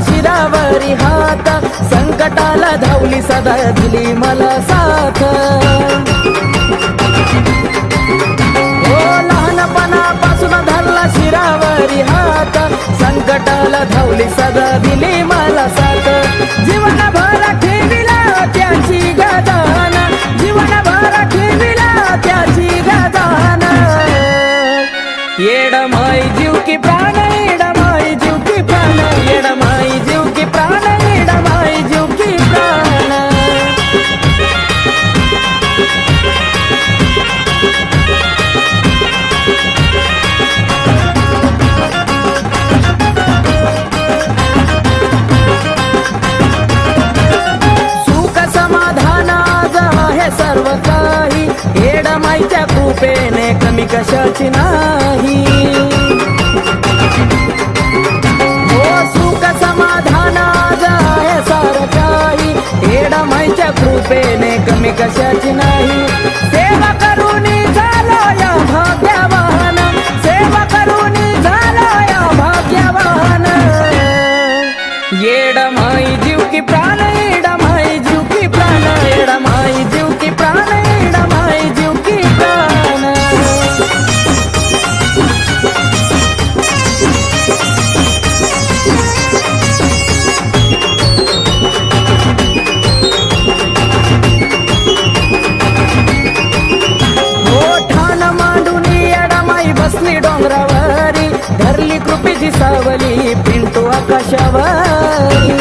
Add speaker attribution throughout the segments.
Speaker 1: शिरावरी हात संकटाला धावली सदा दिली मला साथ हो लहानपणापासून धरला शिरावरी हात संकटाला धावली सदा दिली मला साथ जीवनभर ठेविला त्याची गदान जीवनभर ठेविला त्याची गदान येड माई जीव की प्राण येड माई जीव की प्राण येड माई जीव की प्राण येड माई जीव की प्राण सुख समाधान आज आहे सर्व काही येड माईच्या कृपेने कमी कशाची नाही सुख समाधान आज आहे सारं काही येड माईच्या कृपेने कमी कशाची नाही सेवा करून झालो या भाग्यवान सेवा करून झालो या भाग्यवान येड माई जीव की प्राण येड माई जीव की प्राण येड माई जीव की प्राण येड माई जीव की प्राण बसली डोंगरावरी धरली कृपेची सावली पिंटू आकाशावरी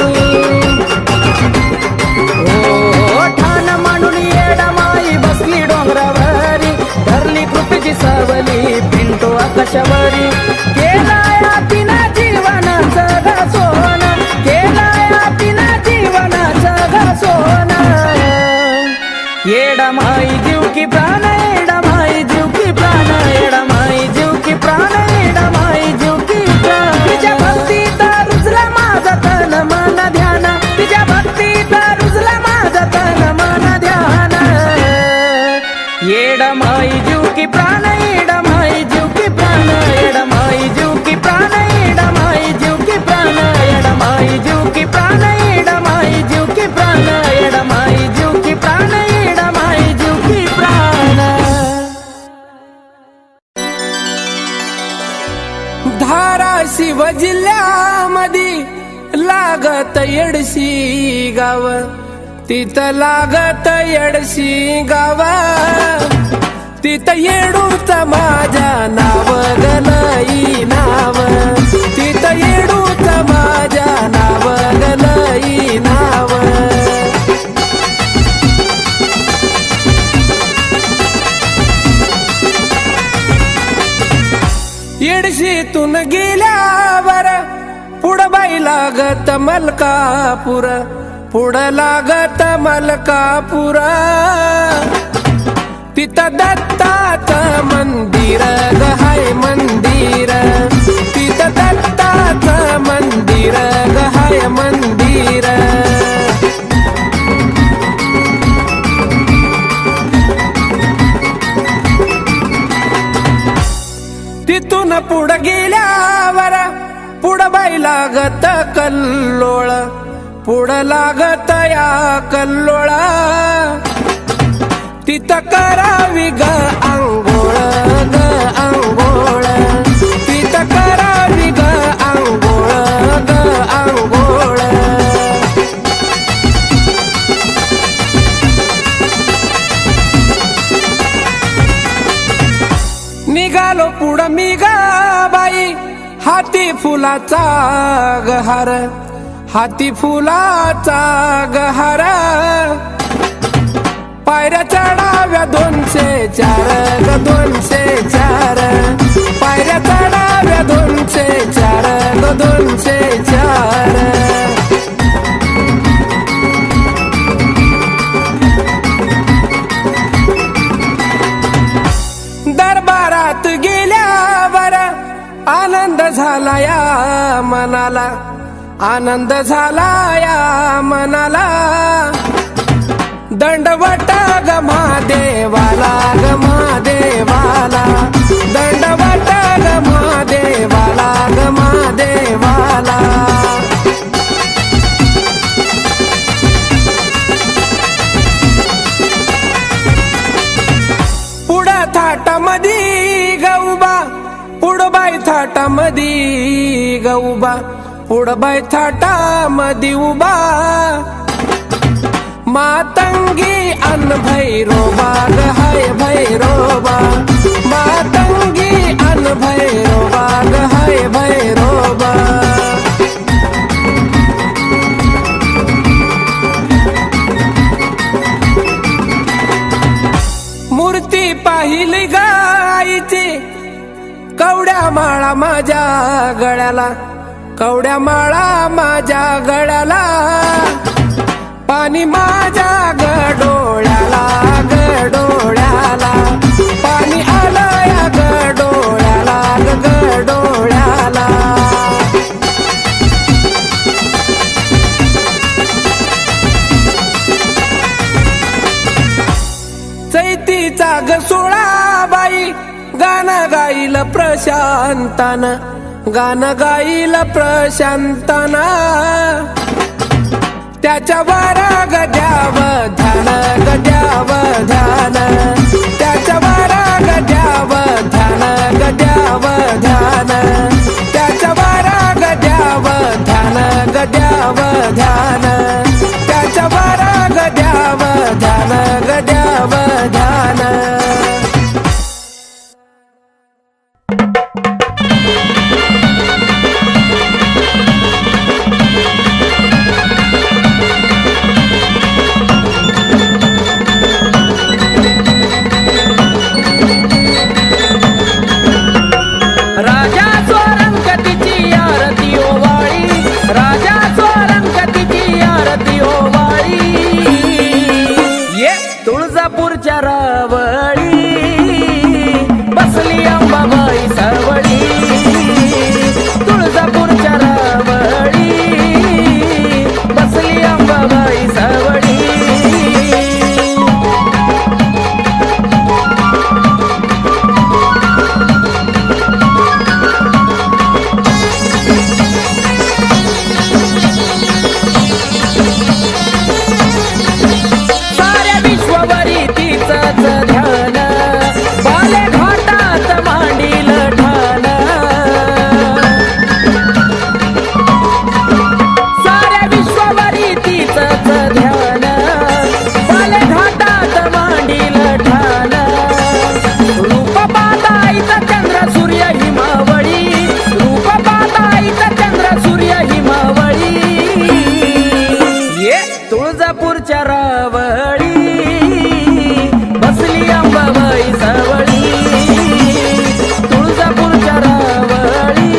Speaker 1: ओ ठाण मांडून येडा माई बसली डोंगरावरी धरली कृपेची सावली पिंटू आकाशावरी केलाया तिना जीवनाचं घासोन केलाया तिना जीवनाचं घासोन येडा माई जीव की प्राण येडा माई जीव की प्राण येडा माई जीव की प्राण येडा माई जीव की प्राण तिच्या भक्तीत रुजला माझा तन मन ध्यान तिच्या भक्तीत रुजला माझा तन मन ध्यान येडा माई जीव की प्राण येडा माई जीव की प्राण येडा माई जीव की प्राण येडा माई जीव की प्राण येडा माई जीव की प्राण येडा माई जीव की प्राण येडा माई जीव की प्राण येडा माई जीव की प्राण धाराशिव जिल्ह्यामध्ये लागत येडशी गाव तिथं लागत येडशी गाव तिथं येडूच माझ्या नाव गलई नाव तिथं येडूच माझ्या नाव गलई नाव येडशीतून गेल्यावर पुढं बाई लागत मलकापूर पुढं लागत मलकापूर तिथं दत्ताचं मंदिर ग हाय मंदिर तिथं दत्ताचं मंदिर ग हाय मंदिर तिथून पुढं गेल्यावर पुढं बाई लागत कल्लोळ पुढं लागत या कल्लोळा तिथं करावी ग आंघोळ ग आंघोळ तिथं करावी ग
Speaker 2: पुढ मी गा बाई हाती फुलाचा गहार, हाती फुलाचा गहार. पायऱ्या चढाव्या 204 ग 204, पायऱ्या चढाव्या 204 ग 204. दरबारात गेल्यावर आनंद झाला या मनाला, आनंद झाला या मनाला. दंडवट ग महादेवाला, ग महादेवाला, दंडवट ग महादेवाला, ग महादेवाला. पुढं थाटामधी गौबा, पुढबाई थाटामधी गौबा, पुढबाई थाटामधी उभा. मातंगी अन भैरोबा ग हाय भैरोबा, मातंगी अन भैरोबा ग हाय भैरोबा. मूर्ती पाहिली गायची कवड्या माळा माझ्या गळ्याला, कवड्या माळा माझ्या गळ्याला. पाणी माझ्या गडोळ्याला, गडोळ्याला, पाणी आलं या गडोळ्याला, गडोळ्याला. चैतीचा ग 16 बाई गाणं गाईल प्रशांतान, गाणं गाईल प्रशांतान. त्याच्यावर गद्याव ध्यान, गद्याव ध्यान, त्याच्यावर गद्याव ध्यान, गद्याव ध्यान, त्याच्यावर गद्याव ध्यान, गद्याव ध्यान, त्याच्यावर गद्याव ध्यान, गद्याव ध्यान.
Speaker 1: राजा स्वरंगतीची आरती ओवाळी, राजा स्वरंगतीची आरती ओवाळी. ये तुळजापूरच्या रावळी बसली अंबाबाई सावळी, तुळजापूरच्या रावळी बसली अंबाबाई सावळी. साऱ्या विश्वावरी तिचंच ध्यान, बाले घाटात मांडील ठाण. साऱ्या विश्वावरी तिचंच ध्यान, बाले घाटात मांडील ठाण. रूप पाहताईचा चंद्र सूर्य हिमावळी, रूप पाहताईचा चंद्र सूर्य हिमावळी. ये तुळजापूरच्या रावळी बसली अंबाबाई सावळी, तुळजापूरच्या रावळी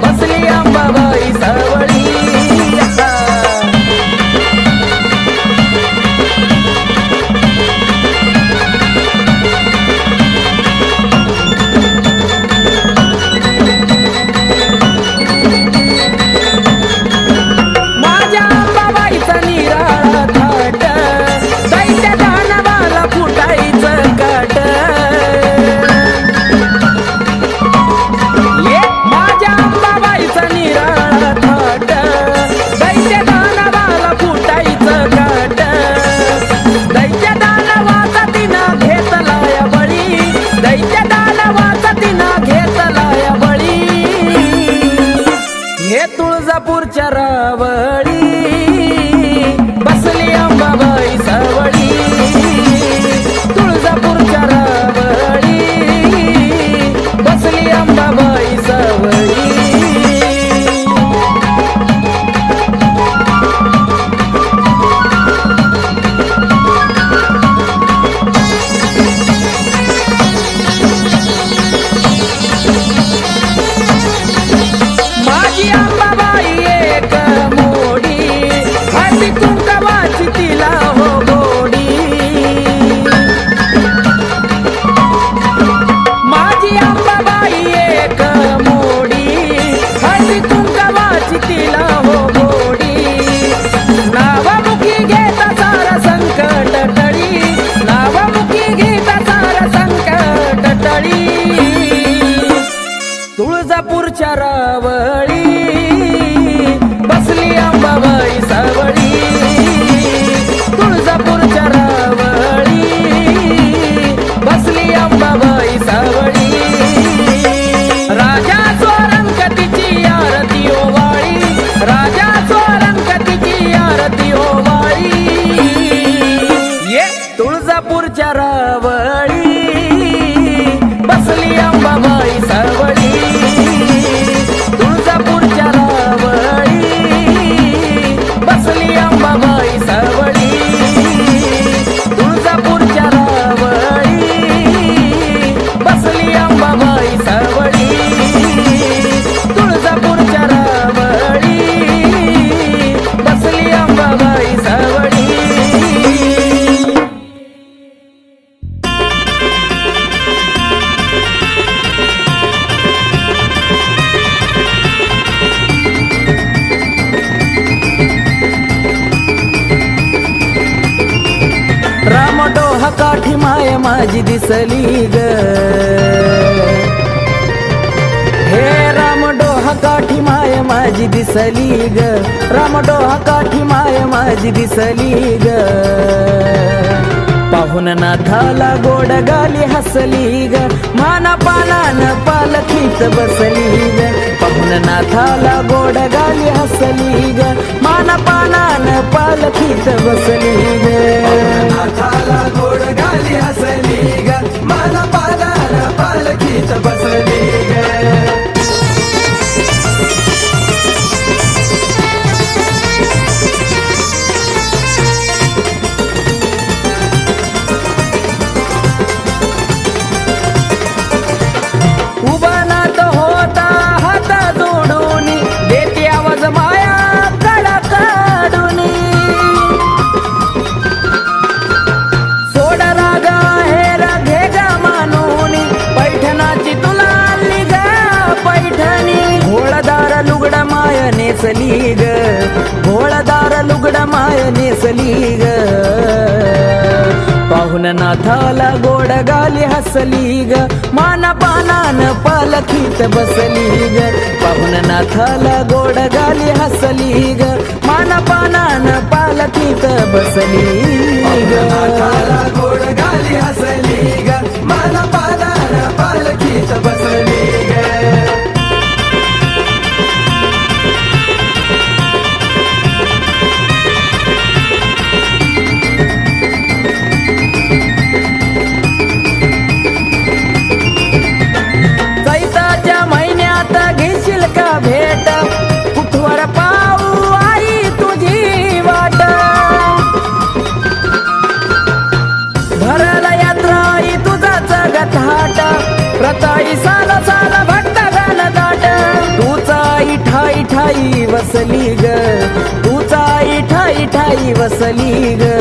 Speaker 1: बसली अंबाबाई सावळी. माझ्या अंबाबाईचा निराळा थाट, दैत्य दानवाला फुटायचं काट. ये माझ्या अंबाबाईचा निराळा थाट, दैत्य दानवाला फुटायचं काट. दैत्य दानवाचा तिनं घेतलाय बळी, दैत्य दानवाचा तिनं घेतलाय बळी. हे तुळजापूरच्या रावळी बसली अंबाबाई सावळी, तुळजापूरच्या रावळी तुळजापूरच्या रावळी बसली अंबाबाई सावळी. तुळजापूरच्या रावळी बसली अंबाबाई सावळी. राजा स्वरंगतीची आरती ओवाळी, राजा स्वरंगतीची आरती ओवाळी. ये तुळजापूरच्या रावळी बसली अंबाबाई सावळी. तुळजापूरच्या रावळी बसली अंबाबाई सावळी. तुळजापूरच्या रावळी बसली अंबाबाई सावळी. तुळजापूरच्या रावळी बसली अंबाबाई सावळी. रामडोह काठी माय माझी दिसली ग. हे रामडोह काठी माय माझी दिसली ग. रामडोह काठी माय माझी दिसली ग. पाहुन नाथाला गोड गाली हसली ग. माना पानान पालखीत बसली ग. पाहुन नाथाला गोड गाली हसली ग. माना पानान पालखीत बसली ग.
Speaker 2: नाथाला गोड गाली हसली ग. माना पानान पालखीत बसली ग.
Speaker 1: उभा नाथ होता हात जोडून देते आवाज माया कडा काढून. सोड रागा हेर घे ग मानून पैठणाची तुला लिग पैठणी. घोळदार लुगड माय नेसली ग. घोळदार लुगड माय नेसली ग. पाहुन नाथाला गोड गाली हसली ग. माना पानान पालखीत बसली ग. पाहुन नाथाला गोड गाली हसली ग. माना पानान पालखीत बसली ग.
Speaker 2: नाथाला गोड गाली हसली ग. माना पानान पालखीत बसली ग.
Speaker 1: चैताच्या महिन्यात घेशील का भेट कुठवर पाऊ आई तुझी वाट. भरला यात्रा आई तुझाच गथाट. प्रताई साल साल भक्त गान दाट. तूचा ठाई ठाई वसली ग. तूचा ठाई ठाई वसली ग.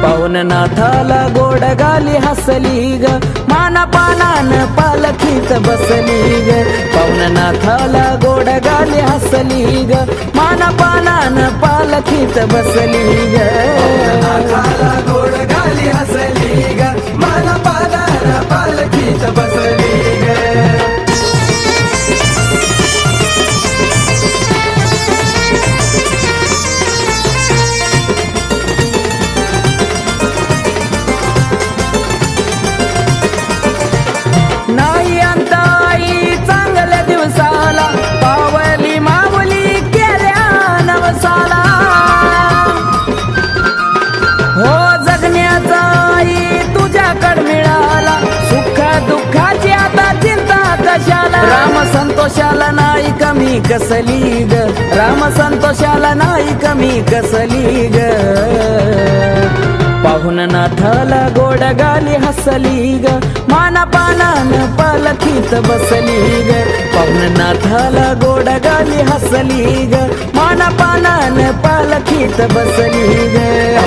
Speaker 1: पाहुन नाथाला गोड गाली हसली ग. माना पानान पालखीत बसली ग. पाहुन नाथाला गोड गाली हसली ग. माना पानान पालखीत बसली ग.
Speaker 2: नाथाला गोड गाली हसली ग. माना पानान पालखीत बसली ग.
Speaker 1: नाही अंत आई चांगल्या दिवसाला पावली माऊली केल्या नवसाला. हो जगण्याचा आई तुझ्याकड मिळाला. सुख दुःखाची आता चिंता कशाला. राम संतोषाला नाही कमी कसली ग. राम संतोषाला नाही कमी कसली ग. पाहुन नाथाला गोड गाली हसली ग. माना पानान पालखीत बसली ग. पाहुन नाथाला गोड गाली हसली ग. माना पानान पालखीत बसली ग.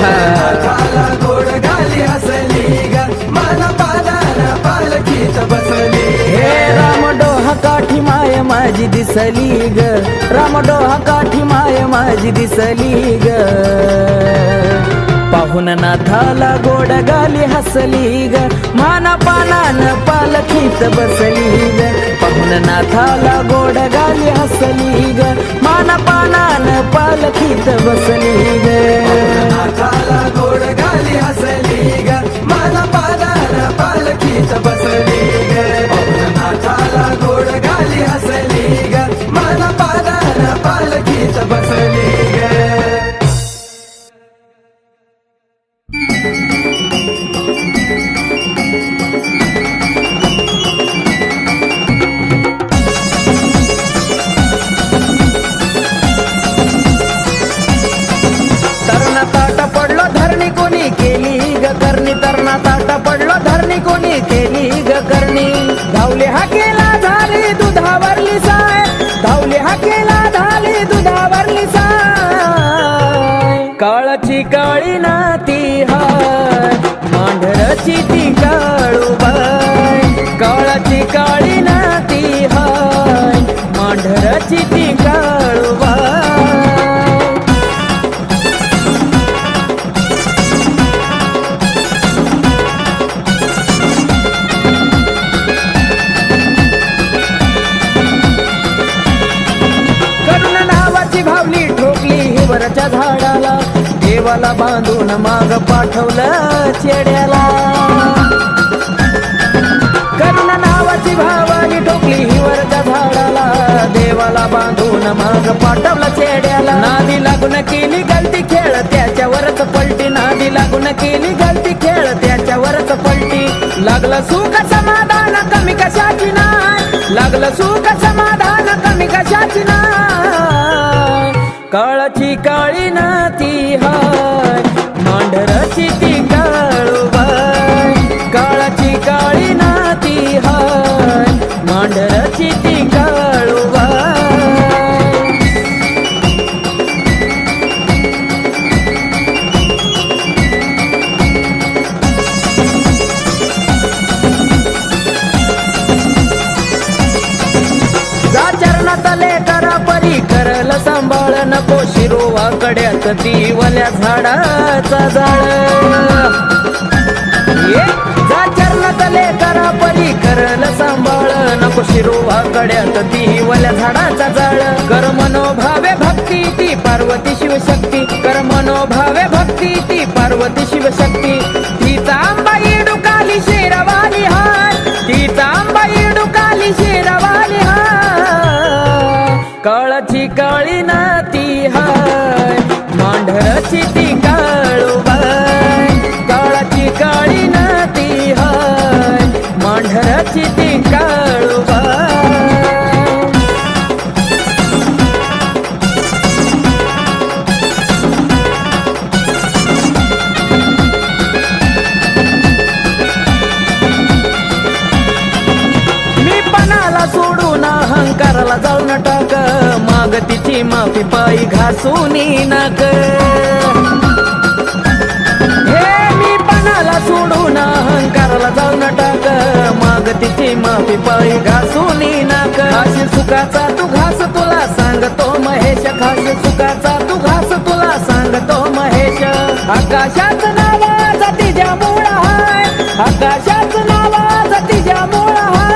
Speaker 2: नाथाला गोड गाली हसली ग. माना पानान पालखीत बसली ग.
Speaker 1: हे रामडोह काठी माय माझी दिसली ग. रामडोह काठी माय माझी दिसली ग. पाहुन नाथाला गोड गाली हसली ग. माना पानान पालखीत बसली ग. पाहुन नाथाला गोड गाली हसली ग मान पानान पालखीत बसली ग
Speaker 2: नाथाला गोड गाली हसली ग मन पादान पालखीत बसली ग नाथाला गोड गाली हसली ग मन पादान पालखीत बसली ग
Speaker 1: तरणा ताट पडलो धरणी कोणी केली ग करणी तरणा ताट पडलो धरणी कोणी केली ग करणी धावले हाकेला झाली दुधावरली साय धावले हाकेला झाली दुधावरली साय काळाची काळी नाती हाय मांढरची ती काळूबाई काळाची काळी नाती हाय मांढरची ती काळूबाई भावली ठोकली हिवरच्या झाडाला देवाला बांधून माग पाठवलं चेड्याला करुणा नावाची भावाली ठोकली हिवरच्या झाडाला देवाला बांधून माग पाठवलं चेड्याला नादी लागून केली गलती खेळ त्याच्यावरच पलटी नादी लागून केली गलती खेळ त्याच्यावरच पलटी लागलं सुख समाधान कमी कशाची नाही लागलं सुख समाधान कमी कशाची नाही काळाची काळी नाती हाय मांढरची ती काळूबाई काळाची काळी नाती हाय मांढरची ती काळूबाई जा चरणातले करा परी करल सांभाळ नको शिरोवा कड्यात दिवल्या झाडाचा जाळ जा चरणातले करा परी करल सांभाळ नको शिरोवा कड्यात दिवल्या झाडाचा जाळ कर मनोभावे भक्ती ती पार्वती शिवशक्ती कर मनोभावे भक्ती ती पार्वती शिवशक्ती तिचा आंबा इडुकाली शेरवाली हाय तिचा आंबा इडुकाली शेरवाली हाय काळाची काळी नाती हाय मांढरची ती काळूबाई काळाची काळी नाती हाय मांढरची ती काळूबाई सोडून अहंकाराला जाऊन टाक माग तिची माफी पायी घासून नाक हे मी पणाला सोडून अहंकाराला जाऊन टाक माग तिची माफी पायी घासून नाक खाशी सुखाचा तू घास तुला सांगतो महेश खाशी सुखाचा तू घास तुला सांगतो महेश आकाशाच नावाचा तिच्या मूळ हाय आकाशाच नावाचा तिच्या मूळ हाय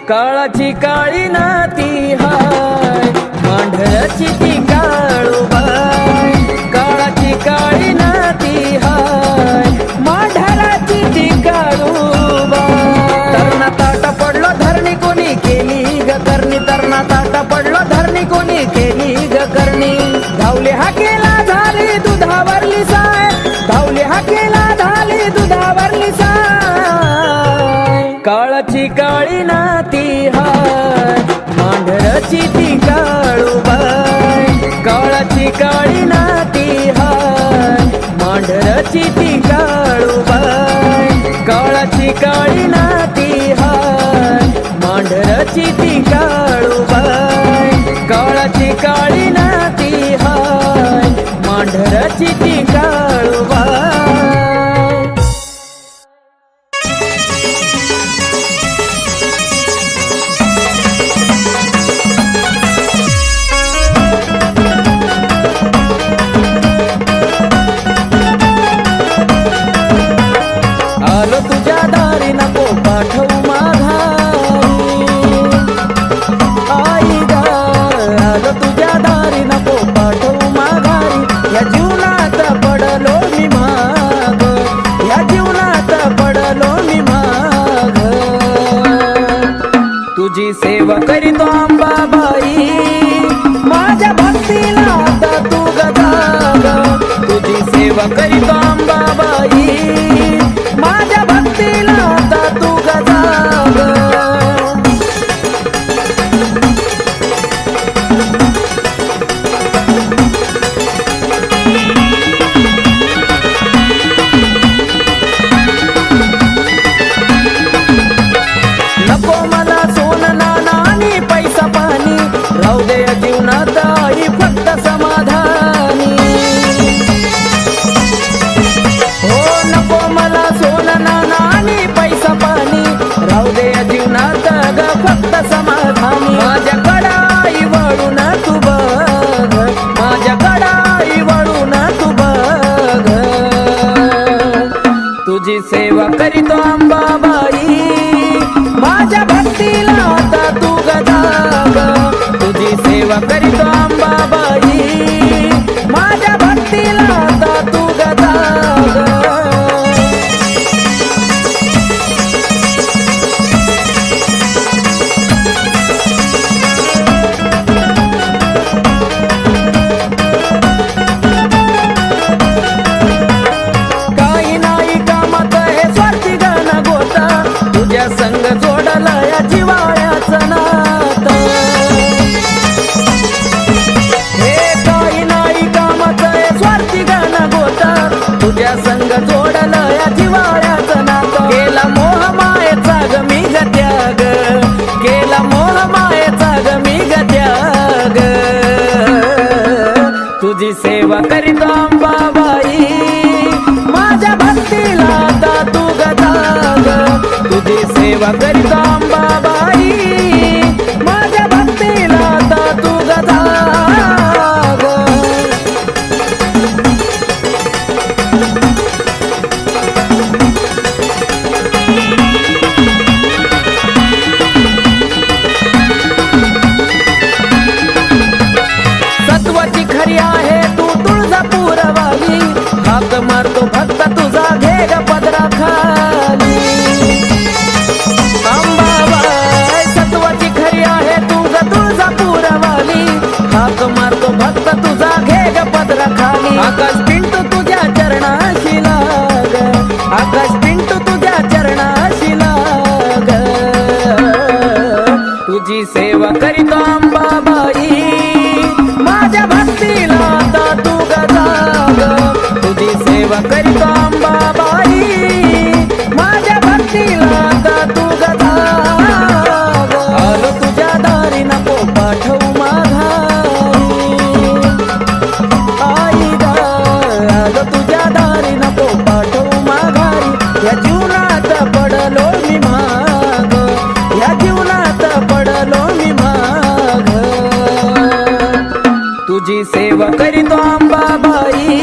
Speaker 1: काळाची काळी नाती हाय मांढरची ती काळूबाई काळाची काळी नाती हाय मांढराची ती काळूबाई तरणा ताट पडलो धरणी कोणी केली ग करणी तरणा ताट पडलो धरणी कोणी केली ग करणी धावले हाकेला झाली दुधावरली साय धावले हाकेला झाली दुधावरली साय काळाची काळी नाती हाय मांढरची ती काळूबाई काळाची काळी नाती हाय मांढरची ती काळूबाई काळाची काळी नाती हाय मांढरची ती काळूबाई काळाची काळी नाती हाय मांढरची ती काळूबाई आलो तुझ्या दारी नको पाठवू माघारी सेवा करीतो अंबाबाई माझ्या भक्तीला आता तू गजाग नको मला सोनं नाणं आणि पैसा पाणी राहू दे या जीवनात आई फक्त समाधानी हो नको मला सोनं नाणं आणि पैसा पाणी राहू दे या जीवनात ग फक्त समाधानी माझ्याकडं आई वळून तू बघ माझ्याकडं आई वळून तू बघ तुझी सेवा करीतो अंबाबाई माझ्या भक्तीला आता तू गजाग तुझी सेवा करीतो अंबाबाई माझ्या भक्तीला आता तू गजाग काही नाही कामात हे स्वार्थी गाणं गोता तुझ्या संग जोडला या जिवाळ्याचं नातं हे काही नाही कामाचं हे स्वार्थी गाणं गोता तुझ्या संग जोडला या जिवाळ्याचं नातं केला मोह मायेचा ग मी ग त्याग केला मोह मायेचा ग मी ग त्याग तुझी सेवा करीतो अंबाबाई माझ्या भक्तीला आता तू गजाग तुझी सेवा करीतो अंबाबाई माझ्या भक्तीला आता तू गजाग सत्वाची खरी आहे तू तुळजापूरवाली हाक मारतो भक्त तुझा घे ग पदरा खाली अंबाबाई सत्वाची खरी आहे तू ग तुळजापूरवाली हाक मारतो भक्त तुझा घे ग पदरा खाली आकाश पिंटू तुझ्या चरणाशी लाग आकाश पिंटू तुझ्या चरणाशी लाग तुझी सेवा करीतो अंबाबाई माझ्या भक्तीला आता तू गजाग तुझी सेवा करीतो अंबाबाई माझ्या भक्तीला आता तू गजाग आलो तुझ्या दारी नको पाठवू माघारी आई ग आलो तुझ्या दारी नको पाठवू माघारी या जीवनात पडलो मी माग या जीवनात पडलो मी माग तुझी सेवा करीतो अंबाबाई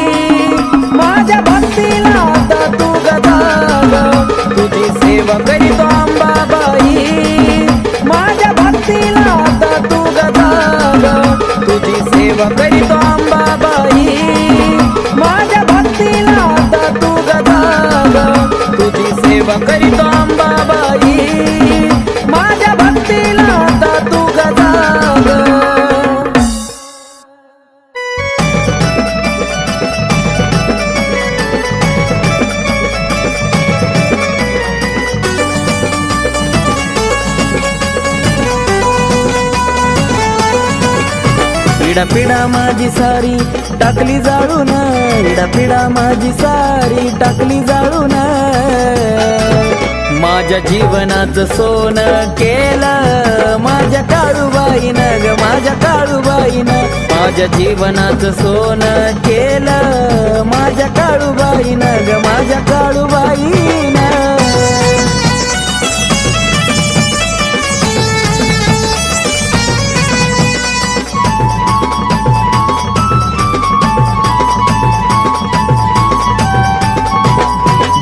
Speaker 1: माझ्या भक्तीला आता तू गजाग तुझी सेवा करीतो अंबाबाई माझ्या भक्तीला आता तू गजाग तुझी सेवा करीतो अंबाबाई माझ्या भक्तीला आता तू गजाग तुझी सेवा करीतो अंबाबाई माझ्या भक्तीला आता तू गजाग पिढा माझी सारी टाकली जाळून पिढा माझी सारी टाकली जाळून माझ्या जीवनाचं सोनं केलं माझ्या काळूबाईनं ग माझ्या काळूबाईनं माझ्या जीवनाचं सोनं केलं माझ्या काळूबाईनं ग माझ्या काळूबाईनं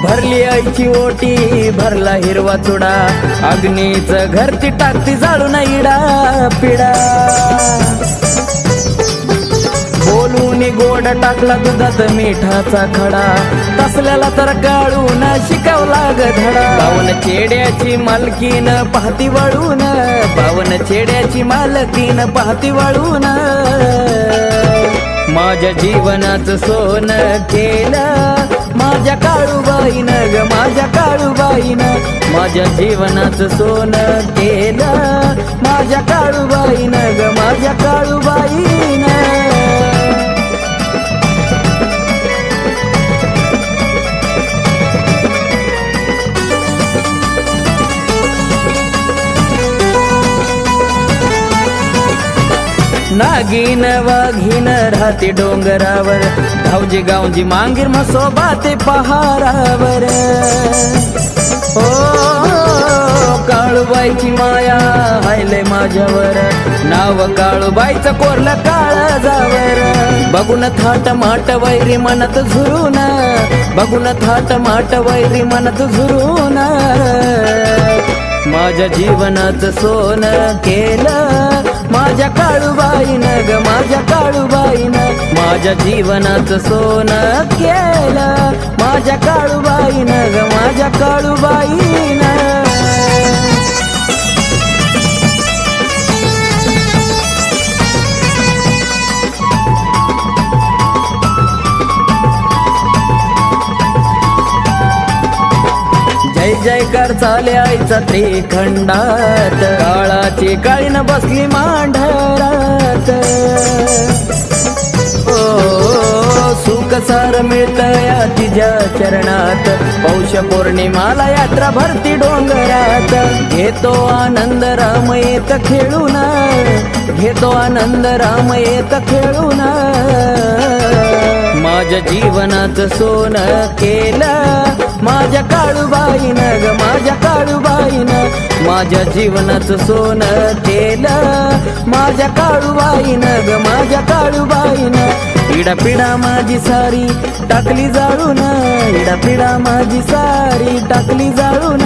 Speaker 1: भरली आईची ओटी भरला हिरवा चुडा अग्नीच घर ती टाकती जाळून इडा पिडा बोलून गोड टाकला दुधात मिठाचा खडा तसल्याला तर काढून शिकवला ग धडा पावन चेड्याची मालकीन पाहती वळून पावन चेड्याची मालकीन पाहती वळून माझ्या जीवनाचं सोनं केलं माझ्या काळूबाईनं ग माझ्या काळूबाईनं माझ्या जीवनाचं सोनं केलं माझ्या काळूबाईनं ग माझ्या काळूबाईनं नागिन वाघीन राहते डोंगरावर धावजी गावजी मांगीर म्हसोबा ते पहारावर ओ काळूबाईची माया हायले माझ्यावर नाव काळूबाईचं कोरलं काळजावर बघून थाट माट वैरी मनत झुरून बघून थाट माट वैरी मनत झुरून माझ्या जीवनाचं सोनं केलं माझ्या काळूबाईनं ग माझ्या काळूबाईनं माझ्या जीवनाचं सोनं केलं माझ्या काळूबाईनं ग माझ्या काळूबाईनं जय जयकार चाले आईचा त्रिखंडात काळाची काळीन बसली मांढरात ओ सुख सार मिळतया तिच्या चरणात पौष पौर्णिमाला यात्रा भरती डोंगरात घेतो आनंद राम येत खेळून घेतो आनंद राम येत खेळून माझ्या जीवनाचं सोनं केलं माझ्या काळूबाईनं ग माझ्या काळूबाईनं माझ्या जीवनाचं सोनं केलं माझ्या काळूबाईनं ग माझ्या काळूबाईनं इडापिडा माझी सारी टाकली जाळून इडापिडा माझी सारी टाकली जाळून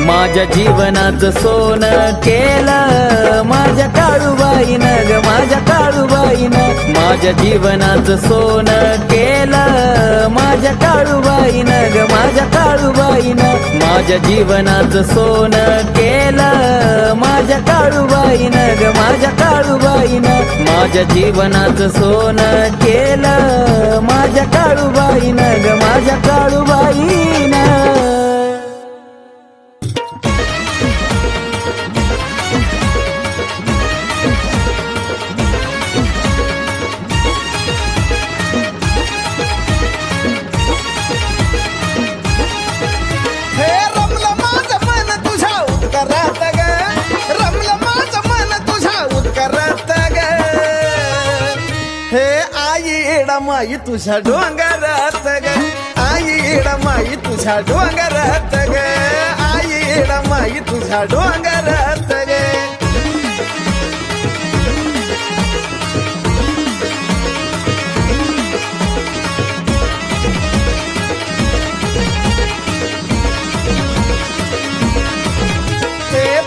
Speaker 1: माझ्या जीवनाचं सोनं केलं माझ्या काळूबाईनं ग माझ्या काळूबाईनं माझ्या जीवनाचं सोनं केलं माझ्या काळूबाईनं ग माझ्या काळूबाईनं माझ्या जीवनाचं सोनं केलं माझ्या काळूबाईनं ग माझ्या काळूबाईनं माझ्या जीवनाचं सोनं केलं माझ्या काळूबाईनं ग माझ्या काळूबाईनं
Speaker 2: माई तुझ्या डोंगरात ग आई माई तुझ्या डोंगरात ग आई माई तुझ्या डोंगरात ग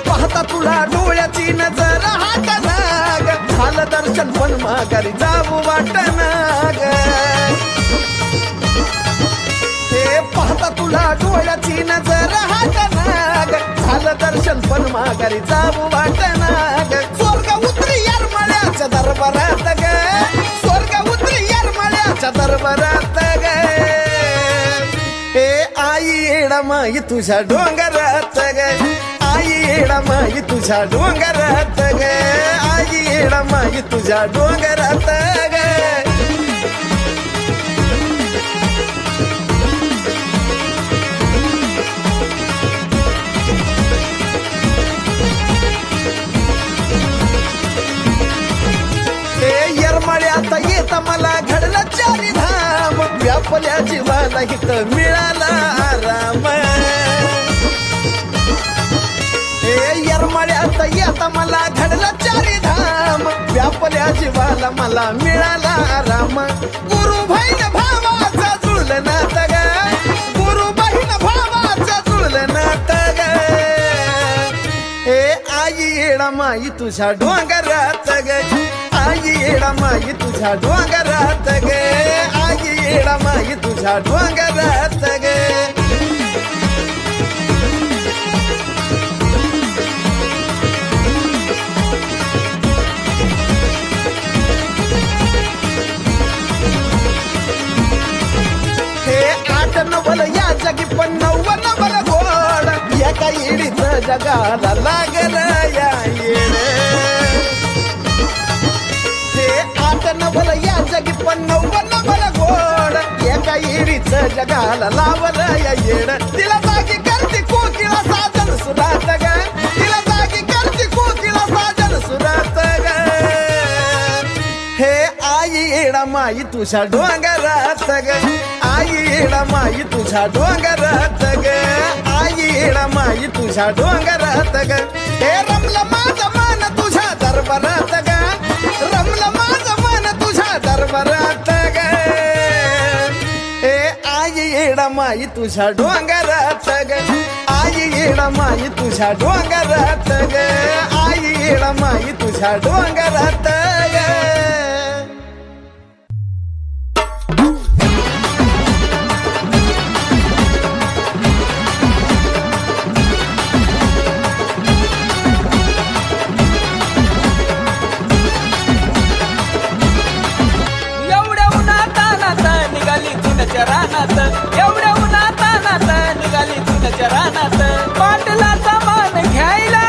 Speaker 2: पाहता तुला डोळ्याची नजर हाताना ग झालं दर्शन पण माघारी जाऊ वाटना ग ते पाहता तुला डोळ्याची नजर हाताना ग झालं दर्शन पण माघारी जाऊ वाटना ग स्वर्ग उतरी यार मळ्याच्या दरबारात ग स्वर्ग उतरी यार मळ्याच्या दरबारात ग आई माई तुझ्या डोंगरात ग आई माई तुझ्या डोंगरात ग आई माई तुझ्या डोंगरात ग येरमाळ्यात येत मला घडलं चारी धाम व्यापल्या जीवाला इथं मिळाला आराम येरमाळ्यात येत मला घडलं चारी धाम व्यापल्या जीवाला मला मिळाला आराम गुरु बहीण भावाचा जुळलं नात ग गुरु बहीण भावाचा जुळलं नात ग आई माई तुझ्या डोंगरात ग आई माई तुझ्या डोंगरात ग आई माई तुझ्या डोंगरात ग एका इडीच जगाला लागल या येड हे आठ नवल या जगी पण नवल गोड एका इडीच जगाला लावल या येड तिला जागी करते कोकिळा साजन सुरात ग तिला जागी करते कोकिळा साजन सुरात ग हे आई येडा माई तुझ्या डोंगरात ग आई येडा माई तुझ्या डोंगरात ग आई येडा माई तुझ्या डोंगरात ग हे रमलं माझं मन तुझ्या दरबारात ग रमलं माझं मन तुझ्या दरबारात ग हे आई येडा माई तुझ्या डोंगरात ग आई येडा माई तुझ्या डोंगरात ग आई येडा माई तुझ्या डोंगरात ग
Speaker 1: एवढ्या उन्हातानात निघाली चुन्याच्या रानात एवढ्या उन्हातानात निघाली चुन्याच्या रानात पाटलाचा मान घ्यायला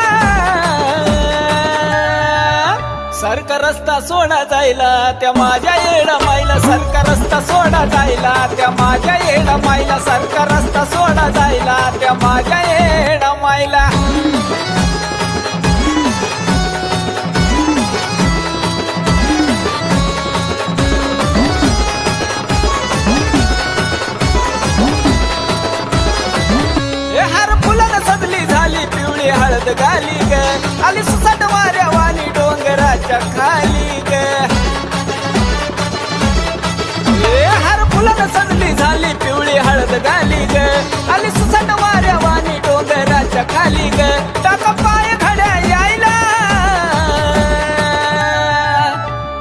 Speaker 1: सरका रस्ता सोडा जायला त्या माझ्या येडा माईला सरका रस्ता सोडा जायला त्या माझ्या येडा माईला सरका रस्ता सोडा जायला त्या माझ्या येडा माईला हर फुलानं सजली झाली पिवळी हळद गाली ग आली सुसाट वाऱ्या वाली डोंगराच्या खाली ग हर फुलानं सजली झाली पिवळी हळद गाली ग आली सुसाट वाऱ्या वाली डोंगराच्या खाली ग टाका पाय घड्या यायला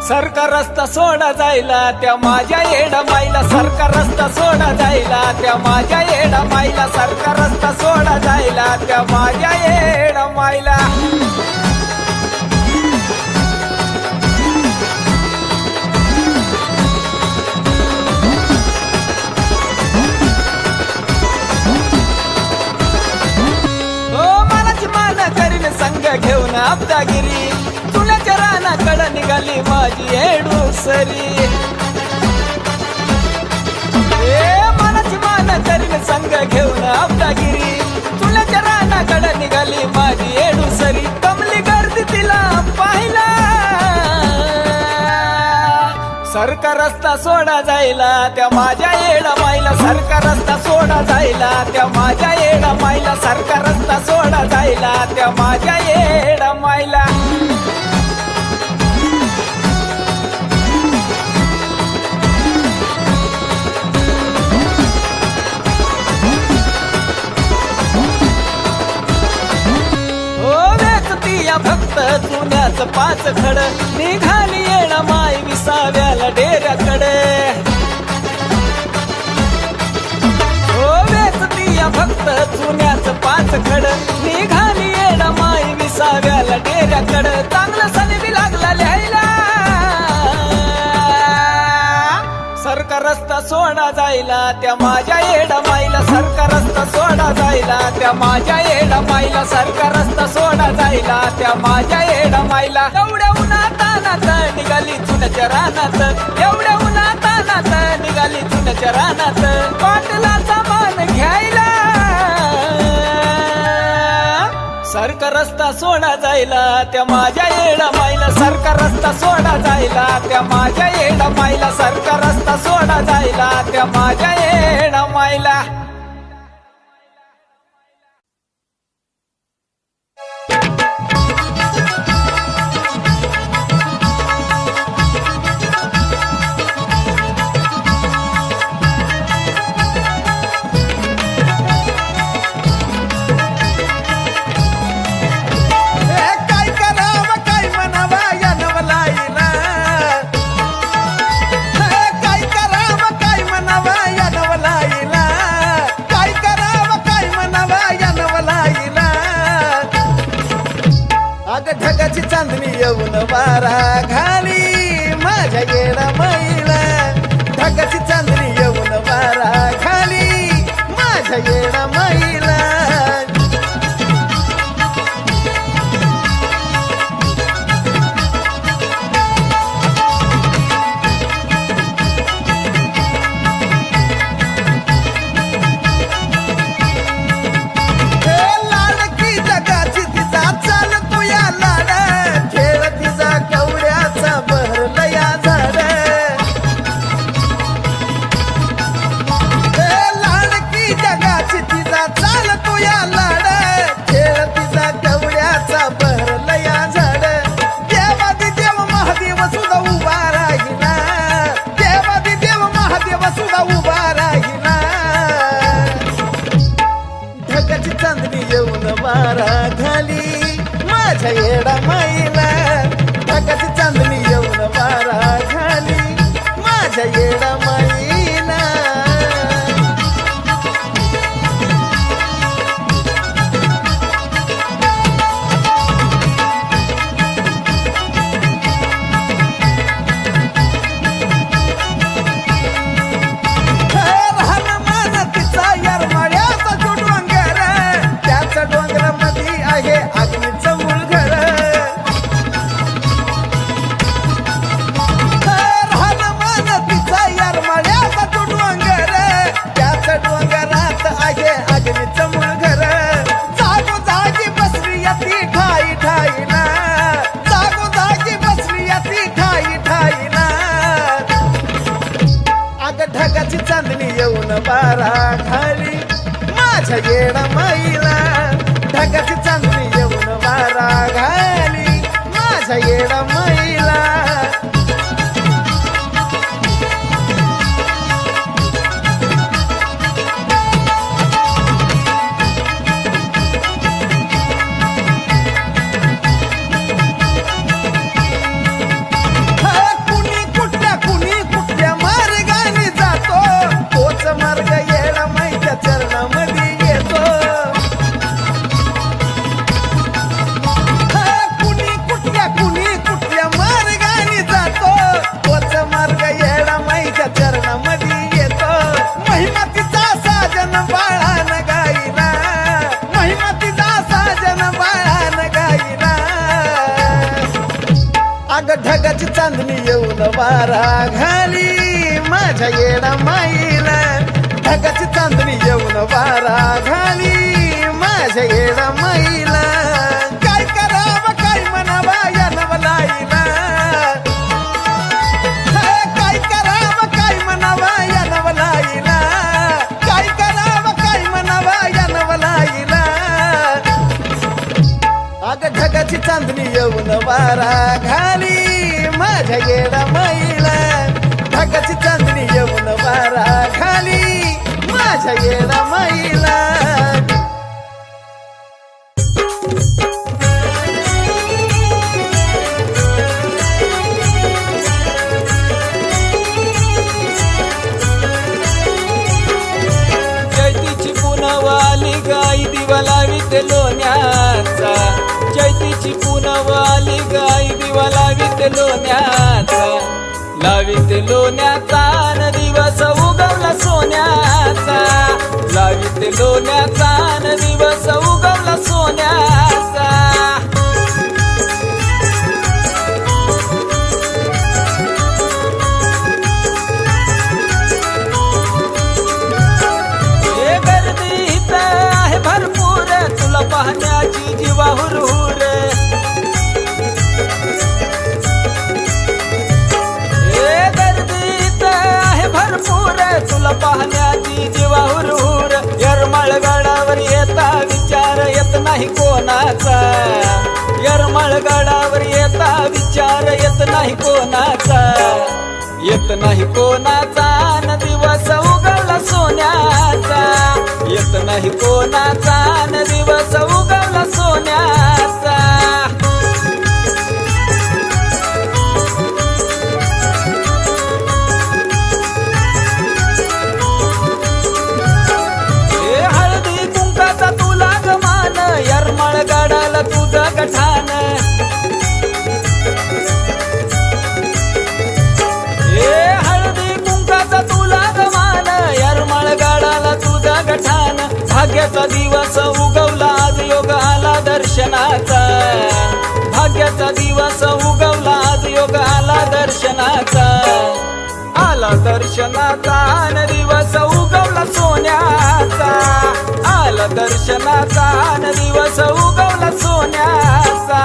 Speaker 1: सरका रस्ता सोडा जायला त्या माझ्या येडा माईला सरका रस्ता सोडा जायला त्या माझ्या येडा माईला सरका रस्ता सोडा जायला त्या माझ्या येडा माईला मनाची मान करीन संग घेऊन अब्दागिरी तुझ्या रानाकडं निघाली माझी येडूसरी मनाची मान करीन संग घेऊन अब्दागिरी तुझ्या रानाकडं निघाली माझी येडूसरी कमली गर्दी तिला पाहिला सरका रस्ता सोडा जायला त्या माझ्या येडा माईला सरका रस्ता सोडा जायला त्या माझ्या येडा माईला सरका रस्ता सोडा जायला त्या माझ्या येडा माईला फक्त चुन्याचं पाच खड निघाली येणा माय विसाव्याला डेऱ्याकडे हो वेचतीया फक्त चुन्याचं पाच खड निघाली येणा माय विसाव्याला डेऱ्याकडे चांगलं सणबी लागला लिहायला सरका रस्ता सोडा जायला त्या माझ्या येडा माईला सरका रस्ता सोडा जायला त्या माझ्या येडा माईला सरका रस्ता सोडा जायला त्या माझ्या येडा माईला एवढ्या उन्हातानात निघाली चुन्याच्या रानात एवढ्या उन्हातानात निघाली चुन्याच्या रानात पाटलाचा मान घ्यायला सरका रस्ता सोडा जायला त्या माझ्या येडा माईला सरका रस्ता सोडा जायला त्या माझ्या येडा माईला सरका रस्ता सोडा जायला त्या माझ्या येडा माईला
Speaker 2: ढगाची चांदणी येऊन वारा घाली माझ्या येडा माईला ढगाची चांदणी येऊन वारा घाली माझ्या येडा माईला चांदणी येऊन वारा घाली माझ्या येडा माईला ढगाची चांदणी येऊन वारा घाली माझ्या येडा माईला डोंगरामध्ये आहे अग्नीचं मूळ घर तिचा यारमाळ्याचा तो डोंगर त्याच डोंगरात आहे अग्नीचं मूळ घर जागोजागी बसली ती ठाई ठाई ना जागोजागी बसली ती ठाई ठाई ना अग ढगाची चांदणी येऊन बारा खाली माझ्या येडा माईला ढगाची चांदणी येऊन वारा घाली माझ्या येडा माईला कुणी कुठल्या मार्गाने जातो तोच मार्ग येडा माईच्या चरणामध्ये येतो कुणी कुठल्या मार्गाने जातो तोच मार्ग येडा माईच्या चरणामध्ये येतो महिमा तिचा साजन बाळान गाईना महिमा तिचा साजन बाळान गाईना अग ढगाची चांदणी येऊन वारा घाली माझ्या येडा माईला ढगाची चांदणी येऊन वारा घाली माझ्या येडा माईला काय करावं काय म्हणावा या नवलाईला काय करावं काय म्हणावा या नवलाईला काय करावं काय म्हणावा या नवलाईला अग ढगाची चांदणी येऊन वारा घाली माझ्या येडा माईला ढगाची चांदणी येऊन वारा घाली माझ्या येडा माईला
Speaker 1: चैतीची पुनवाली गाई दिवा लावीत लोण्याचा चैतीची पुनवाली गाई दिवा लावीत लोण्याचा लावीत लोण्याचा न दिवस उगवला सोन्याचा लावीत लोण्याचा न दिवस उगवला सोन्याचा भरपूर तुला पाहण्याची जीवा हुरहुर गर्दीत आहे भरपूर तुला पाहण्याची जीवा हुरहुर यरमाळगडावर येता विचार येत नाही कोणाचा यरमाळगडावर येता विचार येत नाही कोणाचा येत नाही कोणाचा न दिवस उगवला सोन्याचा येत नाही कोणाचा न दिवस उगवला सोन्याचा हे हळदी कुंकाचा तुला गमान यरमाळगडाला तुझं गठान भाग्याचा दिवस उगवला आज योग आला दर्शनाचा भाग्याचा दिवस उगवला आज योग आला दर्शनाचा आला दर्शनाचा न दिवस उगवला सोन्याचा आला दर्शनाचा न दिवस उगवला सोन्याचा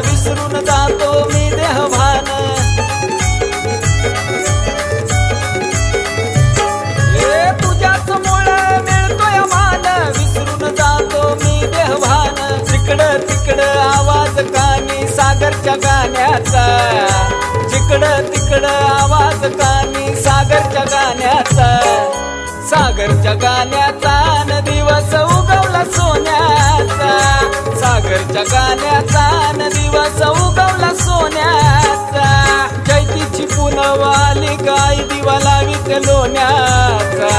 Speaker 1: विसरून जातो मी देहभान तुझ्याच मुळे मिळतोय मान विसरून जातो मी देहभान तिकडं तिकडं आवाज कानी सागरच्या गाण्याचा, जिकडं तिकडं आवाज कानी सागरच्या गाण्याचा, सागरच्या गाण्याचा न दिवस उगवला सोन्याचा, सागरच्या गाण्याचा न दिवस उगवला सोन्याचा, चैतीची पुनव आली गाय दिवा लावीत लोण्याचा,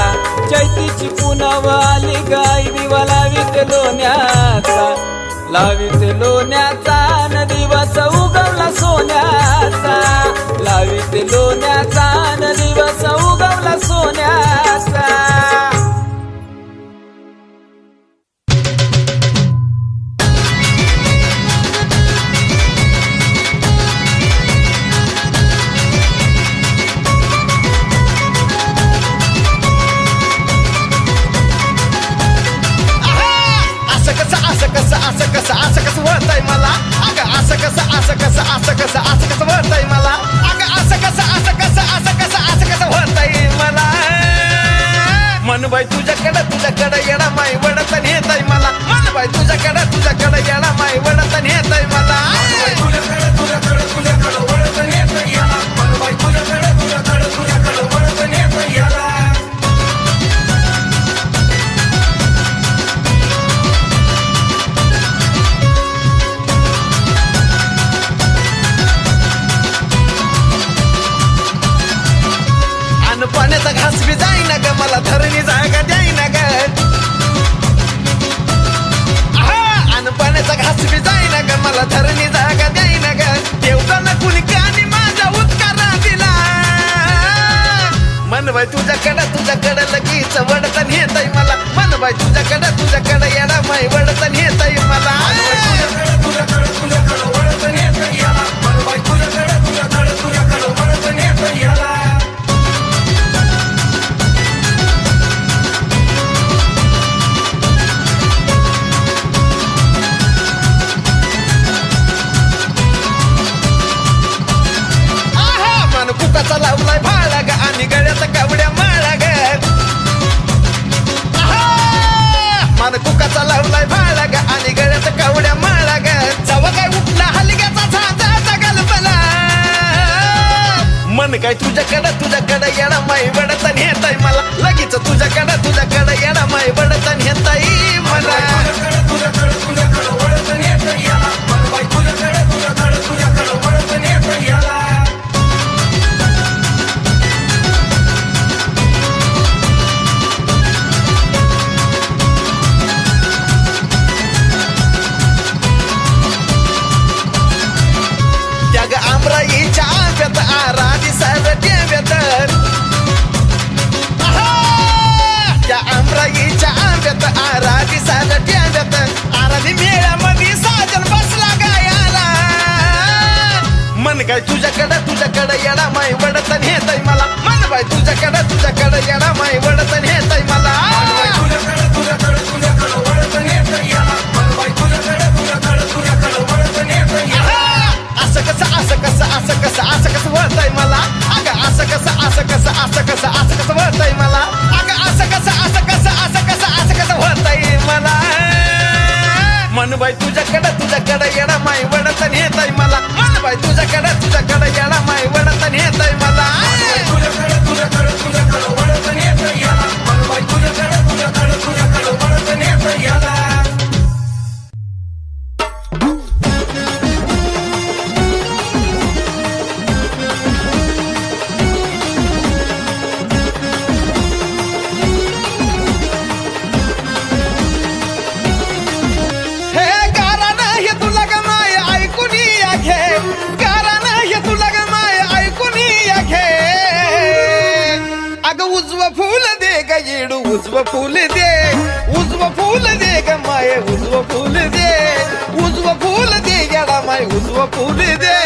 Speaker 1: चैतीची पुनव आली गाय दिवा लावीत लोण्याचा, लावीत लोण्याचा न दिवस उगवला सोन्याचा, लावीत लोण्याचा न दिवस उगवला सोन्याचा.
Speaker 2: असं कसं वळताय मला अगं, असं कसं वळताय मला अगं, असं कसं वळताय मला. मनबाई तुझ्याकडं येडा माई वडत नेताय मला, मनबाई तुझ्याकडं येडा माई वडत नेताय मला. पाण्याचा घास बी जाईना ग, मला धरणी जागा द्यायना ग, अन पाण्याचा घास बी जाईना ग, मला धरणी जागा द्यायना ग. देवताना कुणी कानी माझा उत्कार दिला, मनबाई तुझ्याकडं लगीच वडत नेताय मला, मनबाई तुझ्याकडं येडा माई वडत नेताय मला. लावलाय भाळा ग आणि गळ्यात कावड्या माळा ग, मान कुकाचा लावलाय भाळा ग आणि गळ्यात कावड्या माळा ग. जवा काय उठला हलग्याचा झांजा गलबला, मन काय तुझ्याकडं येडा माई वडत नेताय मला, लगेच तुझ्याकडं येडा माई वडत नेताय मला. आमराईच्या आंब्यात आराधी सरट्याव्यात, त्या आमराईच्या आंब्यात आराधी सरट्याव्यात, आराधी मेळ्यामध्ये साजन बसला गायाला. मन काय तुझ्याकडं येडा माई वडत नेताय मला, मनबाई तुझ्याकडं येडा माई वडत नेताय मला. असं कसं वळताय मला अगं, असं कसं वळताय मला अगं, असं कसं वळताय मला. मनबाई तुझ्याकडं येडा माई वडत नेताय मला, मनबाई तुझ्याकडं येडा माई वडत नेताय मला. उजवं फूल दे ग माये, उजवं फूल दे गेला माय, उजवं फूल दे.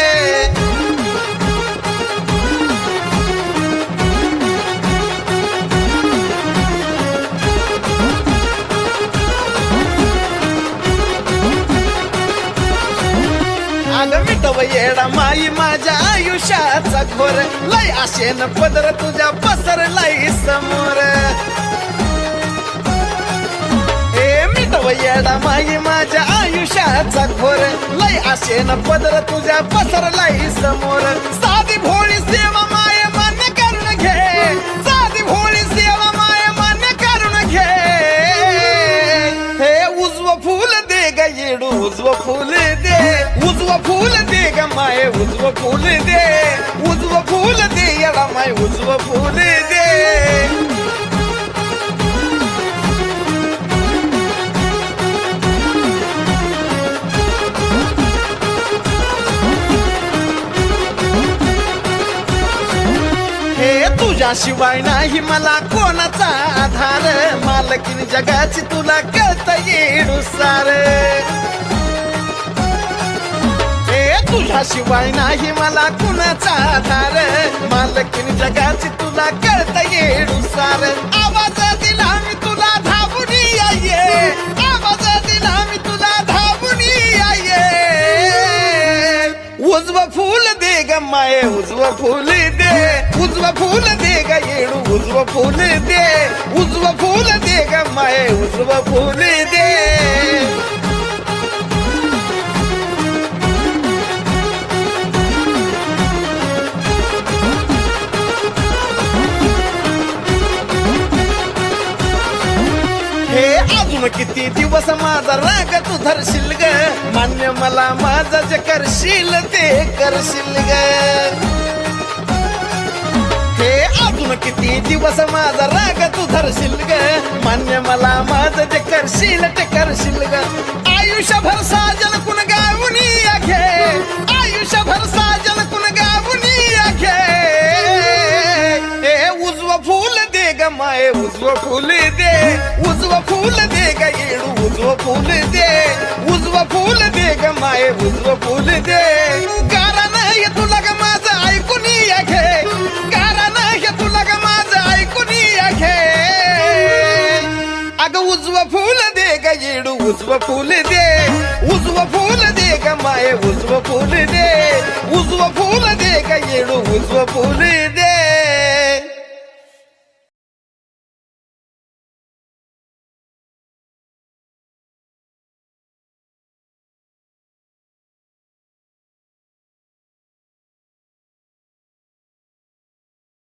Speaker 2: अगं मिटव येडा माई माझ्या आयुष्याचा खोर, लय आशेन पदर तुझ्या पसरलाय समोर. मिटव येडा माई माझ्या आयुष्याचा घोर लय आशेन पदर तुझ्या पसरलाय समोर साधी भोळी सेवा माय मान्य करून घे साधी भोळी सेवा माय मान्य करून घे हे उजव फूल दे ग येडू उजव फूल दे उजव फूल दे ग माय उजव फूल दे उजव फूल दे येडा माय उजव फूल दे तुझ्याशिवाय नाही मला कोणाचा आधार मालकीन जगाची तुला कळत येडू सार तुझ्याशिवाय नाही मला कुणाचा आधार मालकीन जगाची तुला कळत येडू सार आवाज दिला मी तुला धावून ये आवाज दिला मी तुला धावून ये उजव फूल दे ग माये उजव फूल दे उजव फूल दे ग येडू उजव फूल दे उजव फूल दे ग माये उजव फूल दे हे अजून किती दिवस माझा राग तू धरशील ग मान्य मला माझं जे करशील ते करशील ग हे अजून किती दिवस माझा राग तू धरशील ग मान्य मला माझं जे करशील ते करशील ग आयुष्यभर साजन कुण गावून घे आयुष्यभर साजन कुण गावून घे हे उजव फूल दे ग माये उजव फूल दे उजव फूल दे ग येडू उजव फूल दे उजव फूल दे ग माये उजव फूल दे गारा नाही तुला ग माझं ऐकून घे गारा नाही तुला ग माझं ऐकून घे अग उजव फूल दे ग येडू उजव फूल दे उजव फूल दे ग माये उजव फूल दे उजव फूल दे ग येडू उजव फूल दे